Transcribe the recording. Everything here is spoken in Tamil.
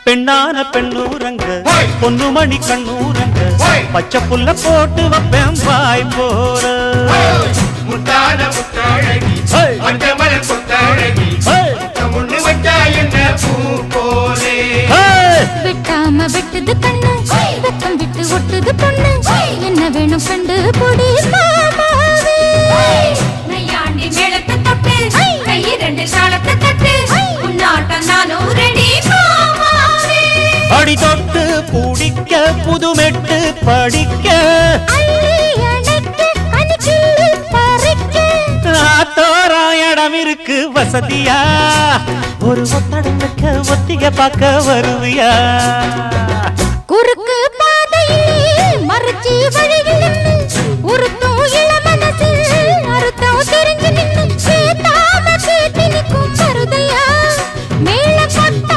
பெண்ணான பெண்ணூரங்க பொண்ணு மணி கண்ணூரங்க பச்சை புல்ல போட்டு வைப்பேன் வாய் போற முத்தான முத்தாழகி மஞ்சமல கொத்தாழகி முன்னு வச்சா என்ன பூ போலே விட்டாம விட்டது கண்ணு வெக்கம் விட்டு ஒட்டுது பொண்ணு என்ன வேணும் கண்டு பொடி மாமாவே நையாண்டி மேளத்தை தொட்டு கை ரெண்டு சாலத்தை தட்டு உன்னாட்டம் நானும் ரெடி மாமாவே அடி தொட்டு பூடிக்க புதுமெட்டு படிக்க இடம் இருக்கு வசதியா ஒரு ஒத்தடம் வைக்க ஒத்திக பார்க்க வருவியா குறுக்கு பாதையிலே மறைச்சி வழியில்